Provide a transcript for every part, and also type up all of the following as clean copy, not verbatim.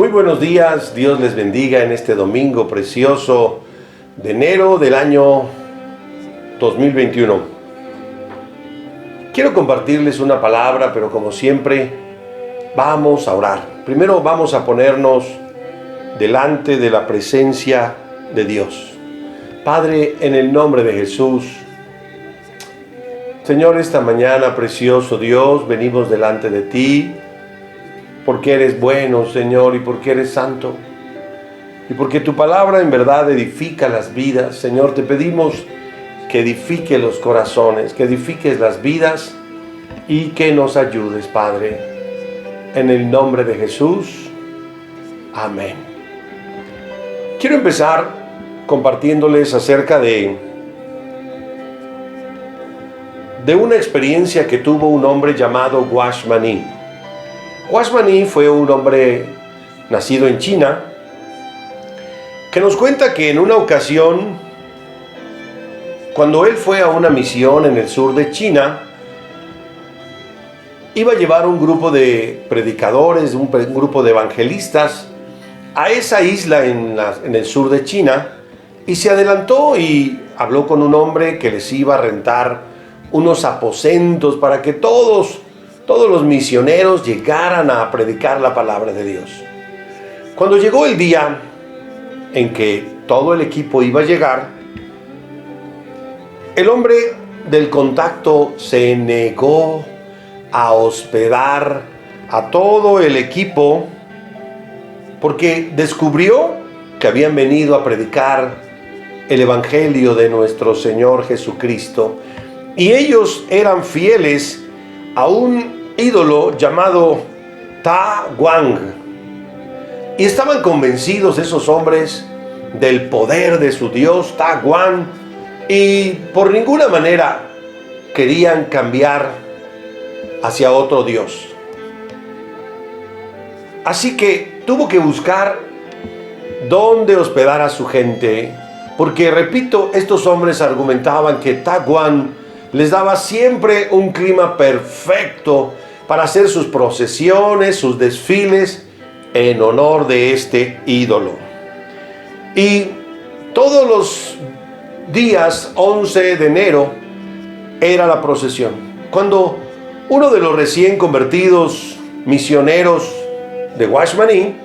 Muy buenos días, Dios les bendiga en este domingo precioso de enero del año 2021. Quiero compartirles una palabra, pero como siempre, vamos a orar. Primero vamos a ponernos delante de la presencia de Dios. Padre, en el nombre de Jesús, Señor, esta mañana, precioso Dios, venimos delante de ti, porque eres bueno, Señor, y porque eres santo, y porque tu palabra en verdad edifica las vidas. Señor, te pedimos que edifique los corazones, que edifiques las vidas y que nos ayudes, Padre. En el nombre de Jesús, amén. Quiero empezar compartiéndoles acerca de una experiencia que tuvo un hombre llamado Guashmani. Guashmani fue un hombre nacido en China, que nos cuenta que en una ocasión, cuando él fue a una misión en el sur de China, iba a llevar un grupo de predicadores, un grupo de evangelistas a esa isla en el sur de China, y se adelantó y habló con un hombre que les iba a rentar unos aposentos para que todos los misioneros llegaran a predicar la palabra de Dios. Cuando llegó el día en que todo el equipo iba a llegar, el hombre del contacto se negó a hospedar a todo el equipo porque descubrió que habían venido a predicar el evangelio de nuestro Señor Jesucristo, y ellos eran fieles a un ídolo llamado Ta Wang, y estaban convencidos esos hombres del poder de su Dios Ta Wang, y por ninguna manera querían cambiar hacia otro Dios. Así que tuvo que buscar dónde hospedar a su gente, porque, repito, estos hombres argumentaban que Ta Wang les daba siempre un clima perfecto para hacer sus procesiones, sus desfiles en honor de este ídolo. Y todos los días 11 de enero era la procesión. Cuando uno de los recién convertidos misioneros de Guashmani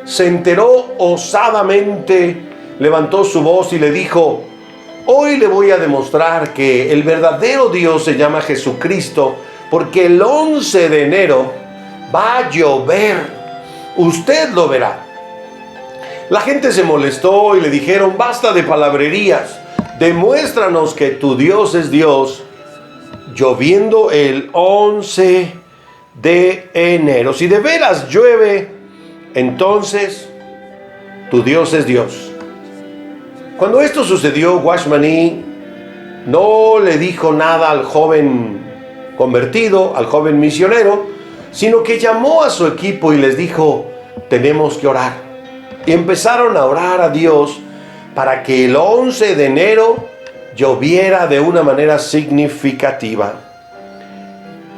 se enteró, osadamente levantó su voz y le dijo: hoy le voy a demostrar que el verdadero Dios se llama Jesucristo, porque el 11 de enero va a llover. Usted lo verá. La gente se molestó y le dijeron: basta de palabrerías, demuéstranos que tu Dios es Dios, lloviendo el 11 de enero. Si de veras llueve, entonces tu Dios es Dios. Cuando esto sucedió, Guashmani no le dijo nada al joven convertido, al joven misionero, sino que llamó a su equipo y les dijo: tenemos que orar. Y empezaron a orar a Dios para que el 11 de enero lloviera de una manera significativa.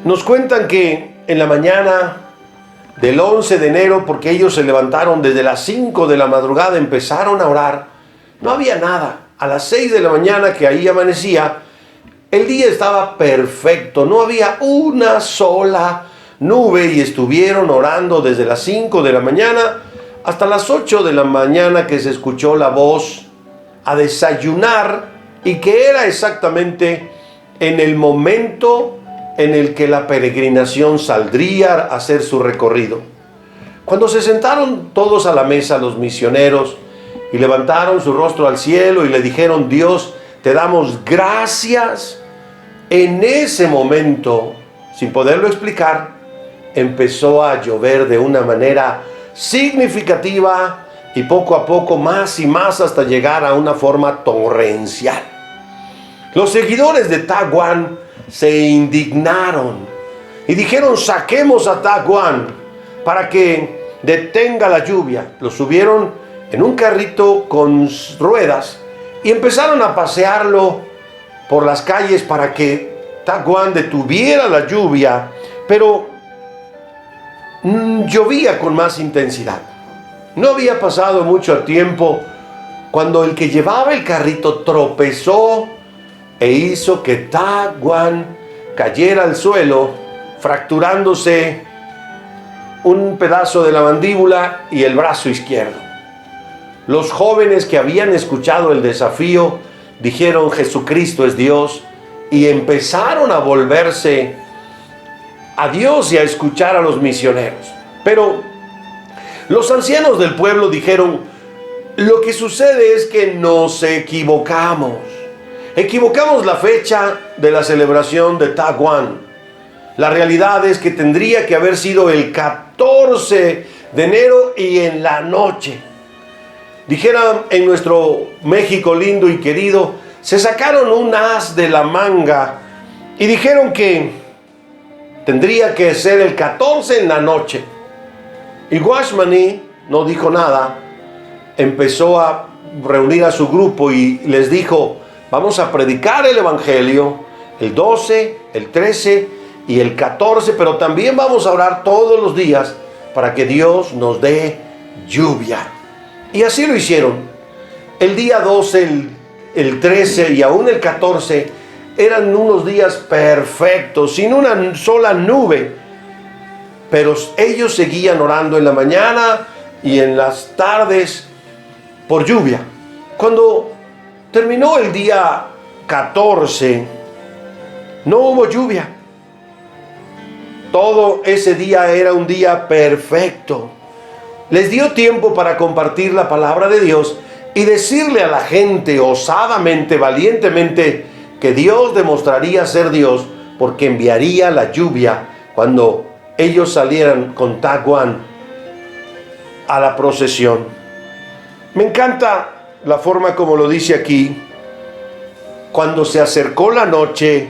Nos cuentan que en la mañana del 11 de enero, porque ellos se levantaron desde las 5 de la madrugada, empezaron a orar. No había nada. A las 6 de la mañana, que ahí amanecía, el día estaba perfecto. No había una sola nube, y estuvieron orando desde las 5 de la mañana hasta las 8 de la mañana, que se escuchó la voz a desayunar, y que era exactamente en el momento en el que la peregrinación saldría a hacer su recorrido. Cuando se sentaron todos a la mesa, los misioneros, y levantaron su rostro al cielo y le dijeron: Dios, te damos gracias. En ese momento, sin poderlo explicar, empezó a llover de una manera significativa, y poco a poco más y más, hasta llegar a una forma torrencial. Los seguidores de Ta Wang se indignaron y dijeron: saquemos a Ta Wang para que detenga la lluvia. Lo subieron en un carrito con ruedas y empezaron a pasearlo por las calles para que Ta Wang detuviera la lluvia. Pero llovía con más intensidad. No había pasado mucho tiempo cuando el que llevaba el carrito tropezó e hizo que Ta Guan cayera al suelo, fracturándose un pedazo de la mandíbula y el brazo izquierdo. Los jóvenes que habían escuchado el desafío dijeron: Jesucristo es Dios, y empezaron a volverse a Dios y a escuchar a los misioneros. Pero los ancianos del pueblo dijeron: lo que sucede es que nos equivocamos. Equivocamos la fecha de la celebración de Ta Guan. La realidad es que tendría que haber sido el 14 de enero y en la noche. Dijeran en nuestro México lindo y querido, se sacaron un as de la manga y dijeron que tendría que ser el 14 en la noche. Y Guashmani no dijo nada, empezó a reunir a su grupo y les dijo: vamos a predicar el evangelio el 12, el 13 y el 14, pero también vamos a orar todos los días para que Dios nos dé lluvia. Y así lo hicieron. El día 12, el 13 y aún el 14 eran unos días perfectos, sin una sola nube. Pero ellos seguían orando en la mañana y en las tardes por lluvia. Cuando terminó el día 14, no hubo lluvia. Todo ese día era un día perfecto. Les dio tiempo para compartir la palabra de Dios y decirle a la gente osadamente, valientemente, que Dios demostraría ser Dios porque enviaría la lluvia cuando ellos salieran con Ta Guan a la procesión. Me encanta la forma como lo dice aquí. Cuando se acercó la noche,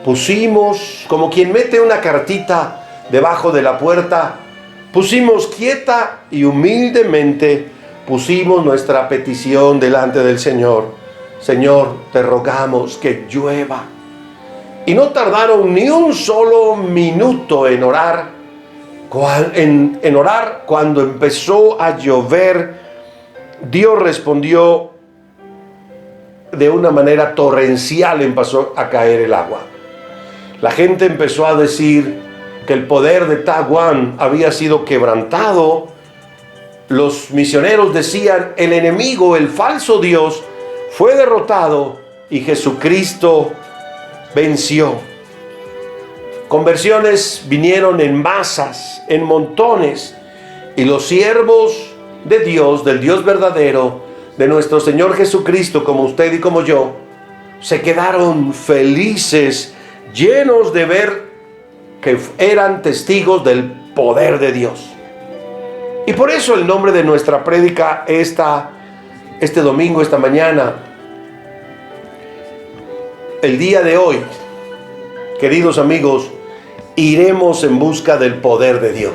pusimos, como quien mete una cartita debajo de la puerta, pusimos quieta y humildemente, pusimos nuestra petición delante del Señor. Señor, te rogamos que llueva. Y no tardaron ni un solo minuto en orar. En orar, cuando empezó a llover, Dios respondió de una manera torrencial, empezó a caer el agua. La gente empezó a decir que el poder de Ta Guan había sido quebrantado. Los misioneros decían: el enemigo, el falso Dios, fue derrotado y Jesucristo venció. Conversiones vinieron en masas, en montones, y los siervos de Dios, del Dios verdadero, de nuestro Señor Jesucristo, como usted y como yo, se quedaron felices, llenos de ver que eran testigos del poder de Dios. Y por eso el nombre de nuestra prédica este domingo, esta mañana, el día de hoy, queridos amigos, iremos en busca del poder de Dios.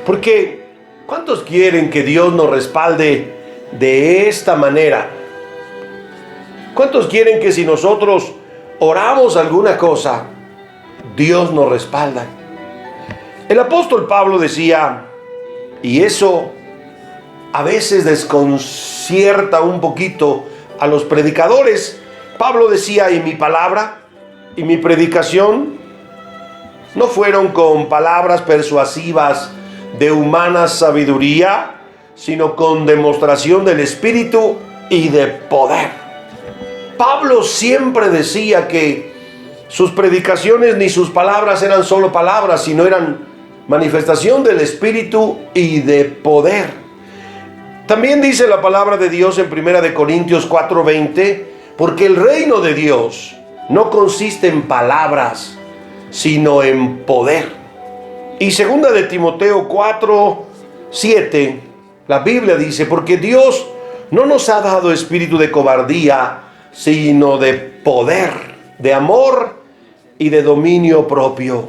Porque ¿cuántos quieren que Dios nos respalde de esta manera? ¿Cuántos quieren que si nosotros oramos alguna cosa, Dios nos respalda? El apóstol Pablo decía, y eso a veces desconcierta un poquito a los predicadores. Pablo decía: y mi palabra y mi predicación no fueron con palabras persuasivas de humana sabiduría, sino con demostración del Espíritu y de poder. Pablo siempre decía que sus predicaciones ni sus palabras eran solo palabras, sino eran manifestación del Espíritu y de poder. También dice la palabra de Dios en 1 Corintios 4:20, porque el reino de Dios no consiste en palabras, sino en poder. Y 2 Timoteo 4:7, la Biblia dice: porque Dios no nos ha dado espíritu de cobardía, sino de poder, de amor y de dominio propio.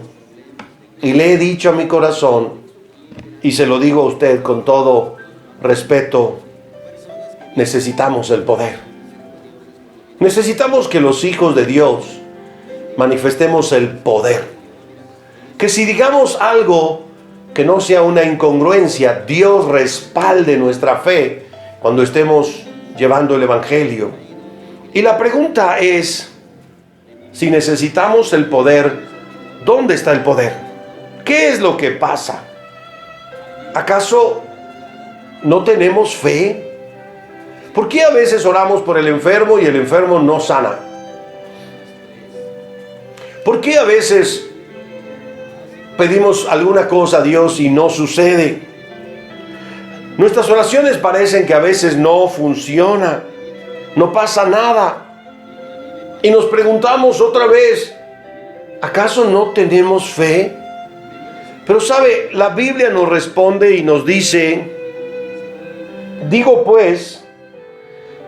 Y le he dicho a mi corazón, y se lo digo a usted con todo respeto, necesitamos el poder. Necesitamos que los hijos de Dios manifestemos el poder. Que si digamos algo que no sea una incongruencia. Dios respalde nuestra fe cuando estemos llevando el Evangelio. Y la pregunta es, si necesitamos el poder, ¿dónde está el poder? ¿Qué es lo que pasa? ¿Acaso no tenemos fe? ¿Por qué a veces oramos por el enfermo y el enfermo no sana? ¿Por qué a veces pedimos alguna cosa a Dios y no sucede? Nuestras oraciones parecen que a veces no funcionan, no pasa nada. Y nos preguntamos otra vez, ¿acaso no tenemos fe? Pero sabe, la Biblia nos responde y nos dice, digo pues,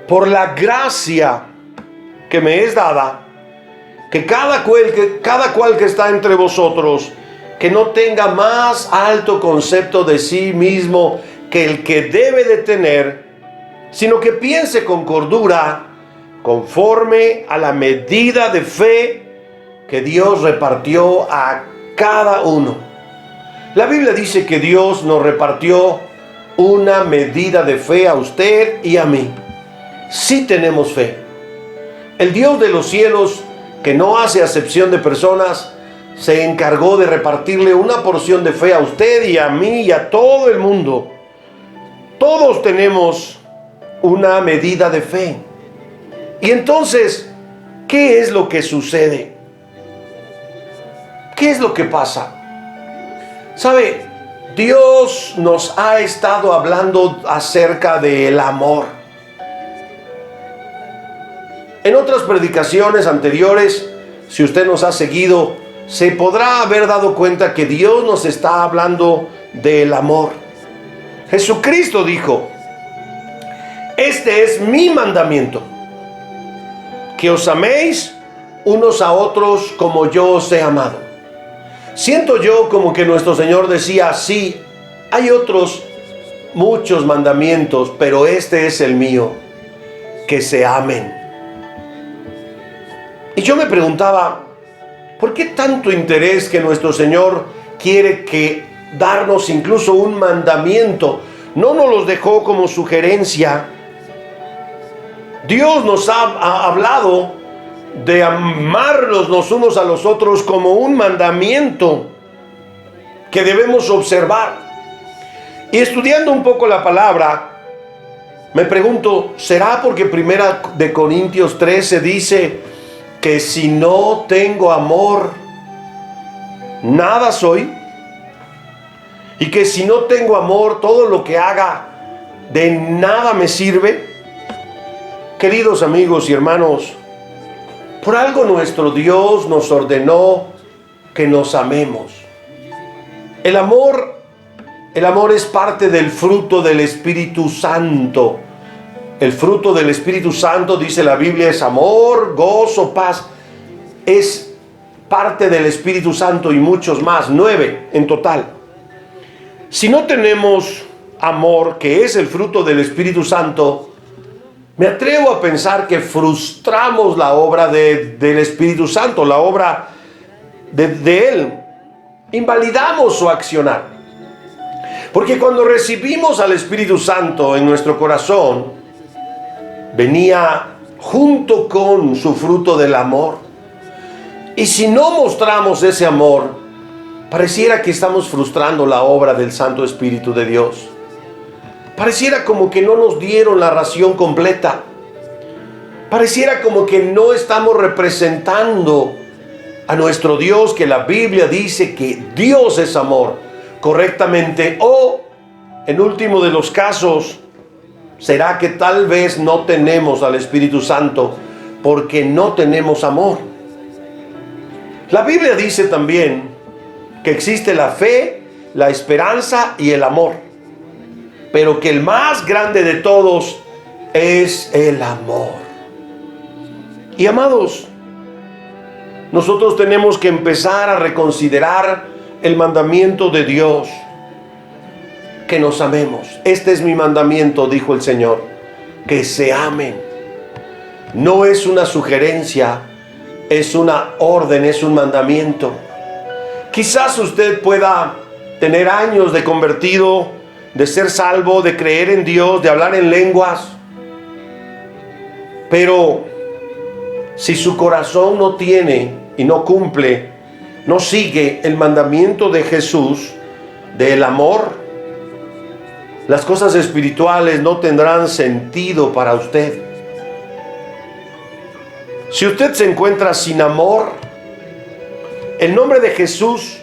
por la gracia que me es dada, que cada cual que está entre vosotros, que no tenga más alto concepto de sí mismo que el que debe de tener, sino que piense con cordura, conforme a la medida de fe que Dios repartió a cada uno. La Biblia dice que Dios nos repartió una medida de fe a usted y a mí. Sí tenemos fe. El Dios de los cielos, que no hace acepción de personas, se encargó de repartirle una porción de fe a usted y a mí y a todo el mundo. Todos tenemos una medida de fe. Y entonces, ¿qué es lo que sucede? ¿Qué es lo que pasa? ¿Sabe? Dios nos ha estado hablando acerca del amor. En otras predicaciones anteriores, si usted nos ha seguido, se podrá haber dado cuenta que Dios nos está hablando del amor. Jesucristo dijo, este es mi mandamiento, que os améis unos a otros como yo os he amado. Siento yo como que nuestro Señor decía, sí, hay otros muchos mandamientos, pero este es el mío, que se amen. Y yo me preguntaba, ¿por qué tanto interés que nuestro Señor quiere que darnos incluso un mandamiento? No nos los dejó como sugerencia. Dios nos ha hablado de amarnos los unos a los otros como un mandamiento que debemos observar. Y estudiando un poco la palabra, me pregunto, ¿será porque 1 Corintios 13 dice que si no tengo amor, nada soy? Y que si no tengo amor, todo lo que haga de nada me sirve. Queridos amigos y hermanos, por algo nuestro Dios nos ordenó que nos amemos. El amor es parte del fruto del Espíritu Santo. El fruto del Espíritu Santo, dice la Biblia, es amor, gozo, paz. Es parte del Espíritu Santo y muchos más, 9 en total. Si no tenemos amor, que es el fruto del Espíritu Santo, me atrevo a pensar que frustramos la obra del Espíritu Santo, la obra de Él. Invalidamos su accionar. Porque cuando recibimos al Espíritu Santo en nuestro corazón, venía junto con su fruto del amor. Y si no mostramos ese amor, pareciera que estamos frustrando la obra del Santo Espíritu de Dios. Pareciera como que no nos dieron la ración completa. Pareciera como que no estamos representando a nuestro Dios, que la Biblia dice que Dios es amor, correctamente. O, en último de los casos, será que tal vez no tenemos al Espíritu Santo porque no tenemos amor. La Biblia dice también que existe la fe, la esperanza y el amor, pero que el más grande de todos es el amor. Y amados, nosotros tenemos que empezar a reconsiderar el mandamiento de Dios, que nos amemos. Este es mi mandamiento, dijo el Señor, que se amen. No es una sugerencia, es una orden, es un mandamiento. Quizás usted pueda tener años de convertido, de ser salvo, de creer en Dios, de hablar en lenguas. Pero si su corazón no tiene y no cumple, no sigue el mandamiento de Jesús del amor, las cosas espirituales no tendrán sentido para usted. Si usted se encuentra sin amor, el nombre de Jesús,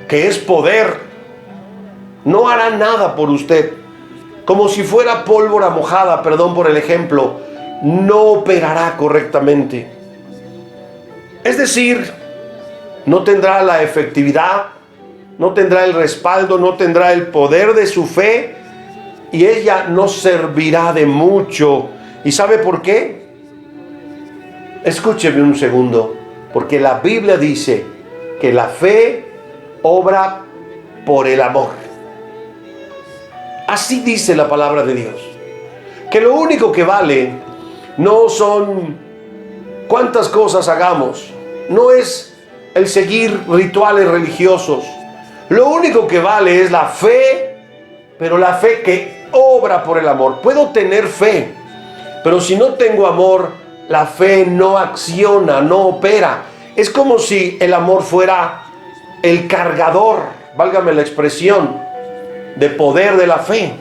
que es poder, no hará nada por usted. Como si fuera pólvora mojada, perdón por el ejemplo, no operará correctamente. Es decir, no tendrá la efectividad, no tendrá el respaldo, no tendrá el poder de su fe, y ella no servirá de mucho. ¿Y sabe por qué? Escúcheme un segundo, porque la Biblia dice que la fe obra por el amor. Así dice la palabra de Dios. Que lo único que vale no son cuántas cosas hagamos, no es el seguir rituales religiosos. Lo único que vale es la fe, pero la fe que obra por el amor. Puedo tener fe, pero si no tengo amor, la fe no acciona, no opera. Es como si el amor fuera el cargador, válgame la expresión, de poder de la fe.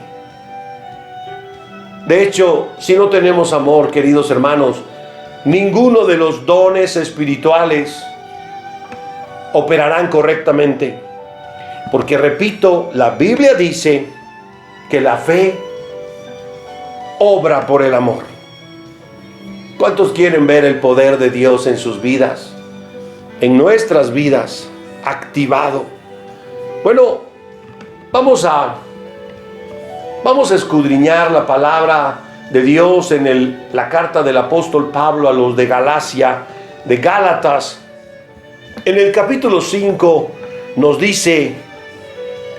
De hecho, si no tenemos amor, queridos hermanos, ninguno de los dones espirituales operarán correctamente. Porque, repito, la Biblia dice que la fe obra por el amor. ¿Cuántos quieren ver el poder de Dios en sus vidas, en nuestras vidas, activado? Bueno, vamos a escudriñar la palabra de Dios en la carta del apóstol Pablo a los de Galacia, de Gálatas. En el capítulo 5 nos dice: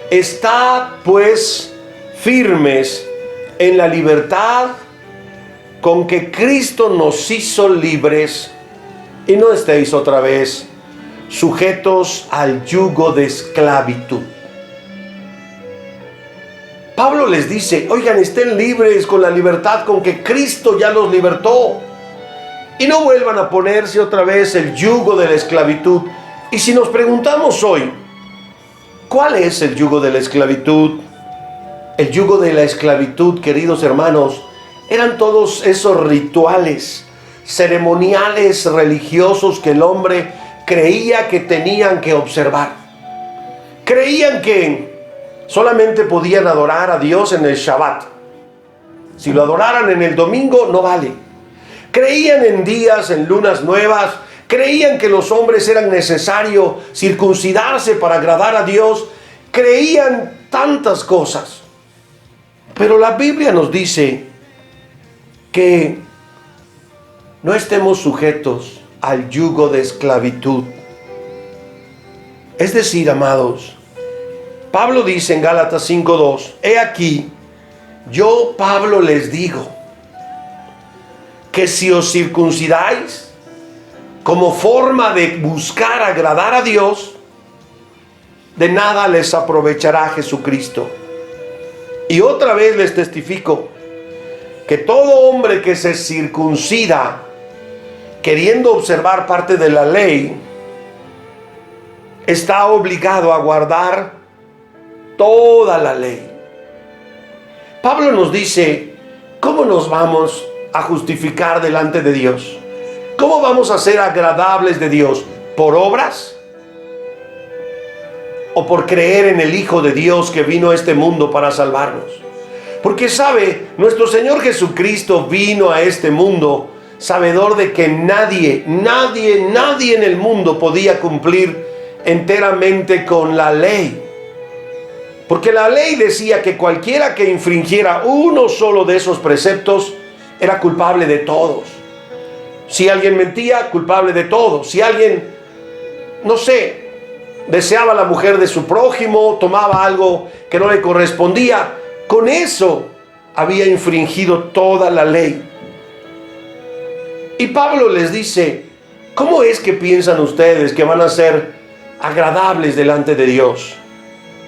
estad pues firmes en la libertad con que Cristo nos hizo libres, y no estéis otra vez sujetos al yugo de esclavitud. Pablo les dice: oigan, estén libres con la libertad con que Cristo ya los libertó, y no vuelvan a ponerse otra vez el yugo de la esclavitud. Y si nos preguntamos hoy, ¿cuál es el yugo de la esclavitud? El yugo de la esclavitud, queridos hermanos, eran todos esos rituales ceremoniales religiosos que el hombre creía que tenían que observar. Creían que solamente podían adorar a Dios en el Shabbat. Si lo adoraran en el domingo, no vale. Creían en días, en lunas nuevas. Creían que los hombres eran necesario circuncidarse para agradar a Dios. Creían tantas cosas. Pero la Biblia nos dice que no estemos sujetos al yugo de esclavitud. Es decir, amados, Pablo dice en Gálatas 5:2: he aquí, yo Pablo les digo, que si os circuncidáis como forma de buscar agradar a Dios, de nada les aprovechará Jesucristo. Y otra vez les testifico que todo hombre que se circuncida queriendo observar parte de la ley, está obligado a guardar toda la ley. Pablo nos dice: ¿cómo nos vamos a justificar delante de Dios? ¿Cómo vamos a ser agradables de Dios? ¿Por obras? ¿O por creer en el Hijo de Dios que vino a este mundo para salvarnos? Porque sabe, nuestro Señor Jesucristo vino a este mundo sabedor de que nadie en el mundo podía cumplir enteramente con la ley. Porque la ley decía que cualquiera que infringiera uno solo de esos preceptos era culpable de todos. Si alguien mentía, culpable de todo. Si alguien, no sé, deseaba la mujer de su prójimo, tomaba algo que no le correspondía, con eso había infringido toda la ley. Y Pablo les dice: ¿cómo es que piensan ustedes que van a ser agradables delante de Dios?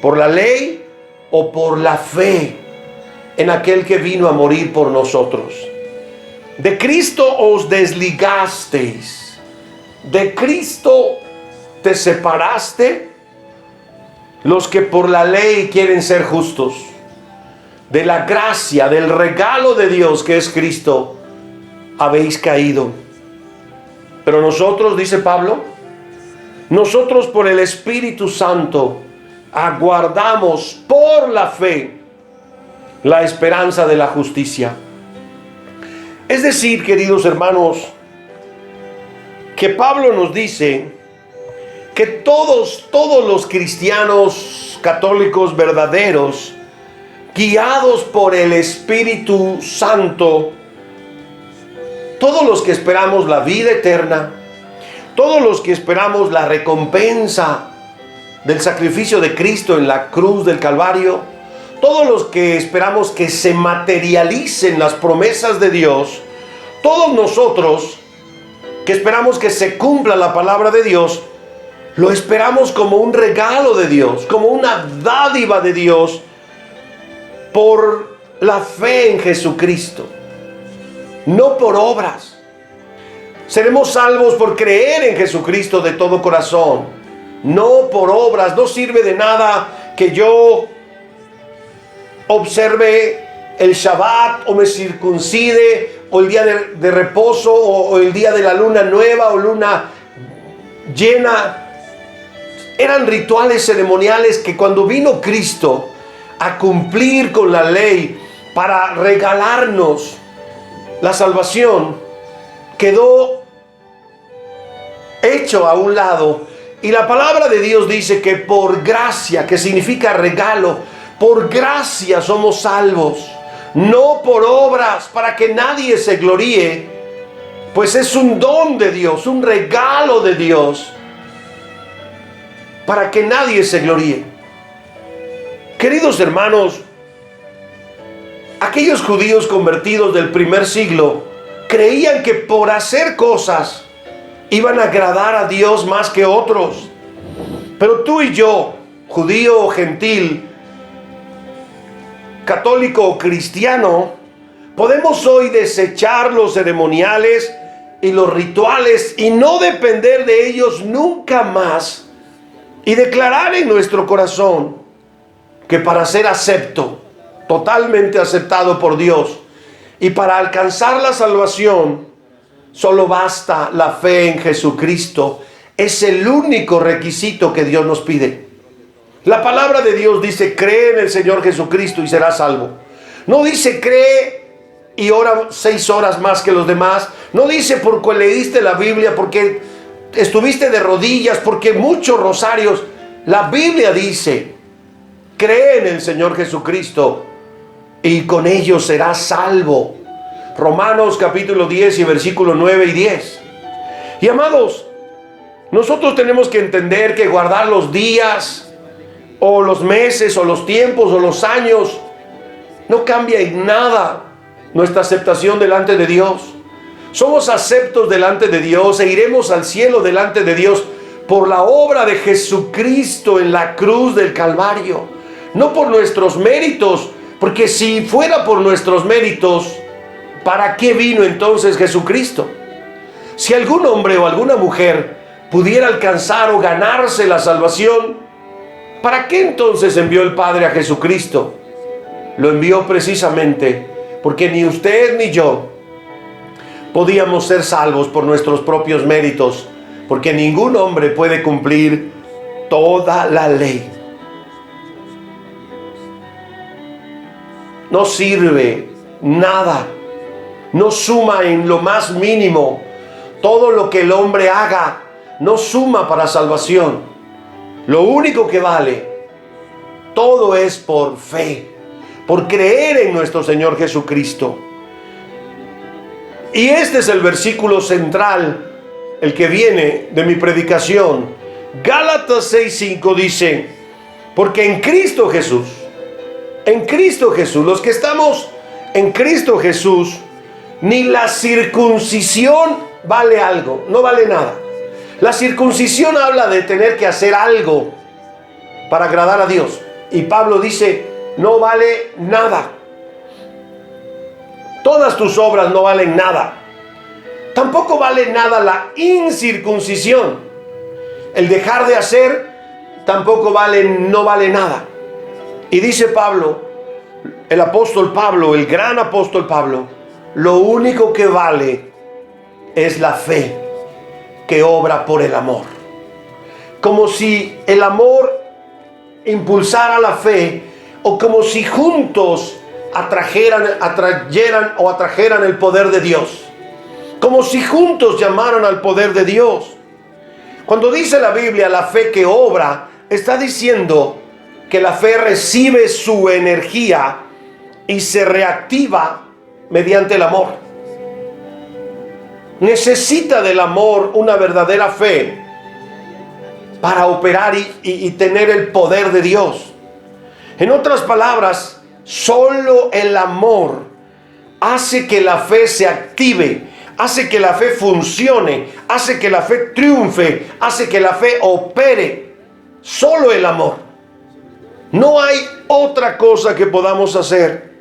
¿Por la ley o por la fe en aquel que vino a morir por nosotros? De Cristo os desligasteis. De Cristo te separaste. Los que por la ley quieren ser justos, de la gracia, del regalo de Dios que es Cristo, habéis caído. Pero nosotros, dice Pablo, nosotros por el Espíritu Santo aguardamos por la fe la esperanza de la justicia. Es decir, queridos hermanos, que Pablo nos dice que todos los cristianos católicos verdaderos, guiados por el Espíritu Santo, todos los que esperamos la vida eterna, todos los que esperamos la recompensa del sacrificio de Cristo en la cruz del Calvario, todos los que esperamos que se materialicen las promesas de Dios, todos nosotros que esperamos que se cumpla la palabra de Dios, lo esperamos como un regalo de Dios, como una dádiva de Dios, por la fe en Jesucristo, no por obras. Seremos salvos por creer en Jesucristo de todo corazón, no por obras. No sirve de nada que yo observe el Shabbat, o me circuncide, o el día de reposo, o el día de la luna nueva o luna llena. Eran rituales ceremoniales que cuando vino Cristo a cumplir con la ley para regalarnos la salvación, quedó hecho a un lado. Y la palabra de Dios dice que por gracia, que significa regalo, por gracia somos salvos, no por obras, para que nadie se gloríe, pues es un don de Dios, un regalo de Dios, para que nadie se gloríe. Queridos hermanos, aquellos judíos convertidos del primer siglo creían que por hacer cosas iban a agradar a Dios más que otros. Pero tú y yo, judío o gentil, católico o cristiano, podemos hoy desechar los ceremoniales y los rituales y no depender de ellos nunca más, y declarar en nuestro corazón que para ser acepto, totalmente aceptado por Dios, y para alcanzar la salvación, solo basta la fe en Jesucristo. Es el único requisito que Dios nos pide. La palabra de Dios dice: cree en el Señor Jesucristo y serás salvo. No dice cree y ora 6 horas más que los demás. No dice porque leíste la Biblia, porque estuviste de rodillas, porque muchos rosarios. La Biblia dice: cree en el Señor Jesucristo y con ello serás salvo. Romanos capítulo 10 y versículo 9 y 10. Y amados, nosotros tenemos que entender que guardar los días, o los meses, o los tiempos, o los años, no cambia en nada nuestra aceptación delante de Dios. Somos aceptos delante de Dios e iremos al cielo delante de Dios por la obra de Jesucristo en la cruz del Calvario, no por nuestros méritos, porque si fuera por nuestros méritos, ¿para qué vino entonces Jesucristo? Si algún hombre o alguna mujer pudiera alcanzar o ganarse la salvación, ¿para qué entonces envió el Padre a Jesucristo? Lo envió precisamente porque ni usted ni yo podíamos ser salvos por nuestros propios méritos, porque ningún hombre puede cumplir toda la ley. No sirve nada, no suma en lo más mínimo. Todo lo que el hombre haga no suma para salvación. Lo único que vale, todo es por fe, por creer en nuestro Señor Jesucristo. Y este es el versículo central, el que viene de mi predicación. Gálatas 6:5 dice: porque en Cristo Jesús, los que estamos en Cristo Jesús, ni la circuncisión vale algo, no vale nada. La circuncisión habla de tener que hacer algo para agradar a Dios. Y Pablo dice, no vale nada. Todas tus obras no valen nada. Tampoco vale nada la incircuncisión. El dejar de hacer tampoco no vale nada. Y dice Pablo, el apóstol Pablo, el gran apóstol Pablo, lo único que vale es la fe que obra por el amor. Como si el amor impulsara la fe, o como si juntos atrajeran el poder de Dios. Como si juntos llamaran al poder de Dios. Cuando dice la Biblia la fe que obra, está diciendo que la fe recibe su energía y se reactiva mediante el amor. Necesita del amor una verdadera fe para operar y tener el poder de Dios. En otras palabras, solo el amor hace que la fe se active, hace que la fe funcione, hace que la fe triunfe, hace que la fe opere. Solo el amor. No hay otra cosa que podamos hacer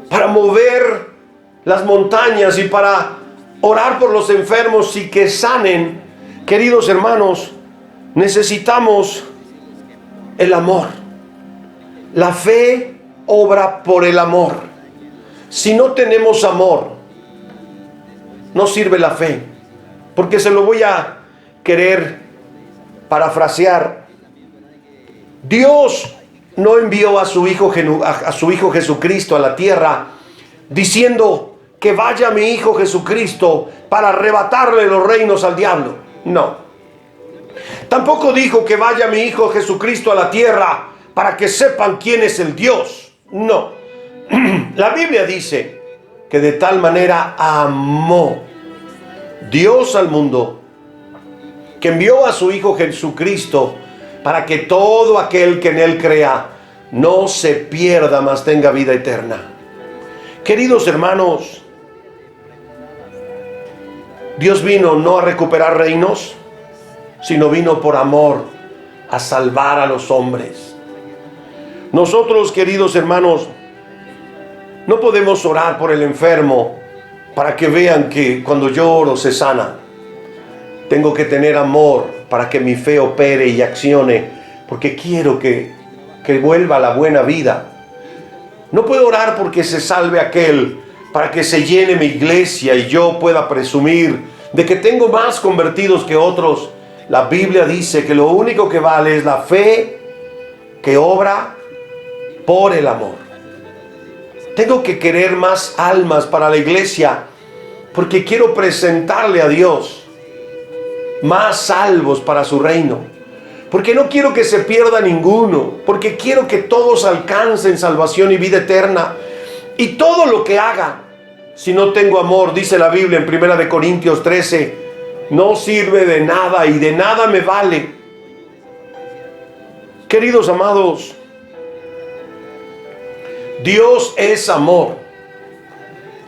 para mover las montañas y para orar por los enfermos y que sanen. Queridos hermanos, necesitamos el amor. La fe obra por el amor. Si no tenemos amor, no sirve la fe. Porque se lo voy a querer parafrasear. Dios no envió a su Hijo Jesucristo a la tierra diciendo que vaya mi Hijo Jesucristo para arrebatarle los reinos al diablo. No. Tampoco dijo que vaya mi Hijo Jesucristo a la tierra para que sepan quién es el Dios. No. La Biblia dice que de tal manera amó Dios al mundo, que envió a su Hijo Jesucristo para que todo aquel que en Él crea no se pierda, mas tenga vida eterna. Queridos hermanos, Dios vino no a recuperar reinos, sino vino por amor a salvar a los hombres. Nosotros, queridos hermanos, no podemos orar por el enfermo para que vean que cuando yo oro se sana. Tengo que tener amor para que mi fe opere y accione, porque quiero que vuelva a la buena vida. No puedo orar porque se salve aquel, para que se llene mi iglesia y yo pueda presumir de que tengo más convertidos que otros. La Biblia dice que lo único que vale es la fe que obra por el amor. Tengo que querer más almas para la iglesia, porque quiero presentarle a Dios más salvos para su reino, porque no quiero que se pierda ninguno, porque quiero que todos alcancen salvación y vida eterna. Y todo lo que haga, si no tengo amor, dice la Biblia en 1 Corintios 13, no sirve de nada y de nada me vale. Queridos amados, Dios es amor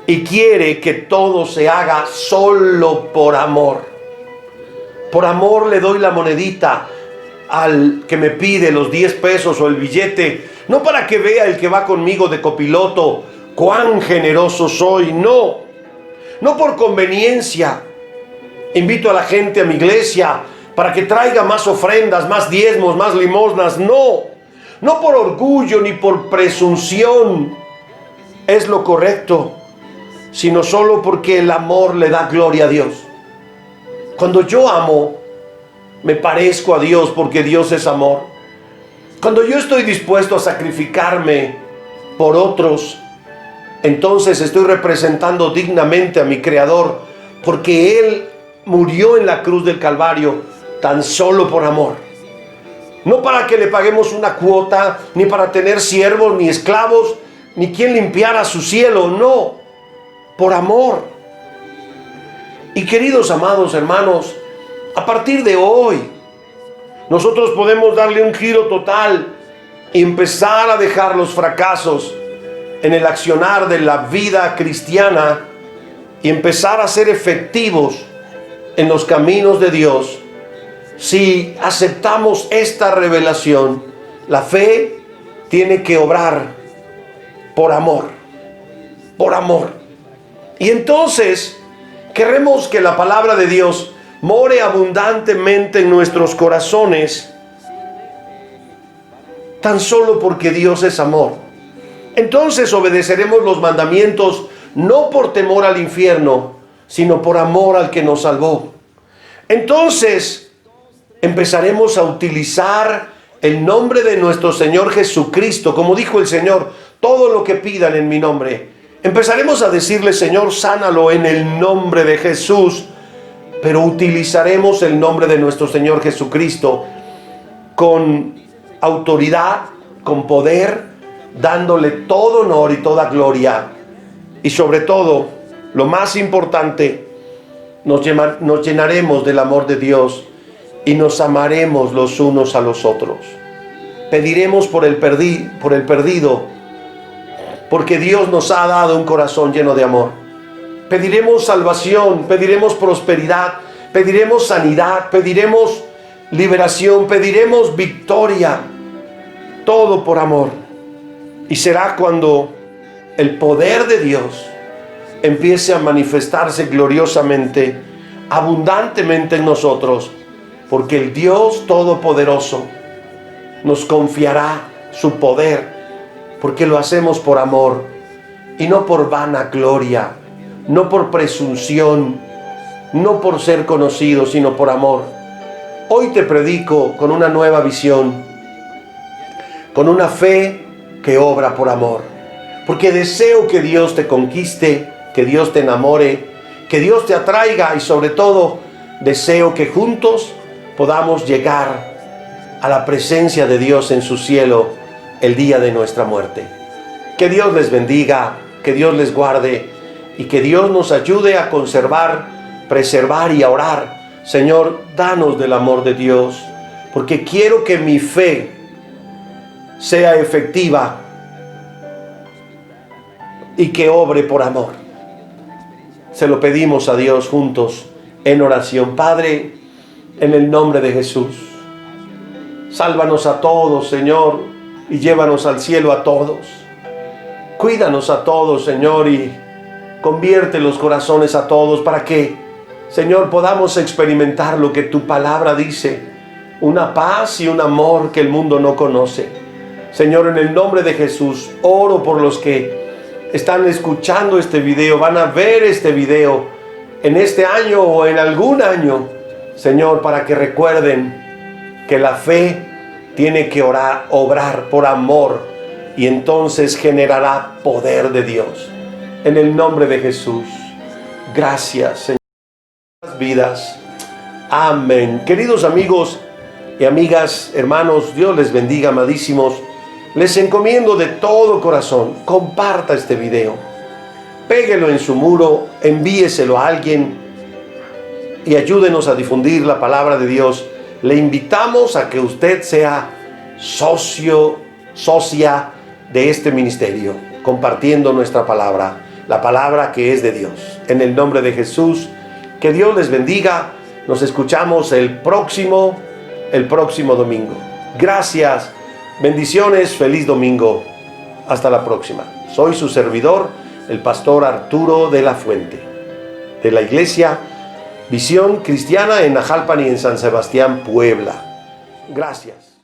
y quiere que todo se haga solo por amor. Por amor le doy la monedita al que me pide los 10 pesos o el billete, no para que vea el que va conmigo de copiloto cuán generoso soy, no por conveniencia. Invito a la gente a mi iglesia para que traiga más ofrendas, más diezmos, más limosnas, no por orgullo ni por presunción, es lo correcto, sino solo porque el amor le da gloria a Dios. Cuando yo amo, me parezco a Dios porque Dios es amor. Cuando yo estoy dispuesto a sacrificarme por otros, entonces estoy representando dignamente a mi Creador, porque Él murió en la cruz del Calvario tan solo por amor. No para que le paguemos una cuota, ni para tener siervos, ni esclavos, ni quien limpiara su cielo, no, por amor. Y queridos amados hermanos, a partir de hoy, nosotros podemos darle un giro total y empezar a dejar los fracasos en el accionar de la vida cristiana y empezar a ser efectivos en los caminos de Dios si aceptamos esta revelación, la fe tiene que obrar por amor, por amor. Y entonces queremos que la palabra de Dios more abundantemente en nuestros corazones, tan solo porque Dios es amor. Entonces obedeceremos los mandamientos no por temor al infierno, sino por amor al que nos salvó. Entonces empezaremos a utilizar el nombre de nuestro Señor Jesucristo, como dijo el Señor, todo lo que pidan en mi nombre. Empezaremos a decirle: Señor, sánalo en el nombre de Jesús, pero utilizaremos el nombre de nuestro Señor Jesucristo con autoridad, con poder, dándole todo honor y toda gloria. Y sobre todo, lo más importante, nos llenaremos del amor de Dios y nos amaremos los unos a los otros. Pediremos por el perdido, porque Dios nos ha dado un corazón lleno de amor. Pediremos salvación, pediremos prosperidad, pediremos sanidad, pediremos liberación, pediremos victoria, todo por amor. Y será cuando el poder de Dios empiece a manifestarse gloriosamente, abundantemente en nosotros, porque el Dios Todopoderoso nos confiará su poder, porque lo hacemos por amor y no por vanagloria, no por presunción, no por ser conocido, sino por amor. Hoy te predico con una nueva visión, con una fe que obra por amor, porque deseo que Dios te conquiste, que Dios te enamore, que Dios te atraiga, y sobre todo deseo que juntos podamos llegar a la presencia de Dios en su cielo el día de nuestra muerte. Que Dios les bendiga, que Dios les guarde y que Dios nos ayude a conservar, preservar y a orar. Señor, danos del amor de Dios, porque quiero que mi fe sea efectiva y que obre por amor. Se lo pedimos a Dios juntos en oración. Padre, en el nombre de Jesús, sálvanos a todos, Señor, y llévanos al cielo a todos. Cuídanos a todos, Señor, y convierte los corazones a todos para que, Señor, podamos experimentar lo que tu palabra dice, una paz y un amor que el mundo no conoce. Señor, en el nombre de Jesús, oro por los que están escuchando este video, van a ver este video en este año o en algún año, Señor, para que recuerden que la fe tiene que obrar por amor, y entonces generará poder de Dios. En el nombre de Jesús, gracias, Señor. Vidas. Amén. Queridos amigos y amigas, hermanos, Dios les bendiga, amadísimos. Les encomiendo de todo corazón, comparta este video, péguelo en su muro, envíeselo a alguien y ayúdenos a difundir la palabra de Dios. Le invitamos a que usted sea socia de este ministerio, compartiendo nuestra palabra, la palabra que es de Dios. En el nombre de Jesús, que Dios les bendiga. Nos escuchamos el próximo domingo. Gracias. Bendiciones, feliz domingo. Hasta la próxima. Soy su servidor, el pastor Arturo de la Fuente, de la iglesia Visión Cristiana en Najalpan y en San Sebastián, Puebla. Gracias.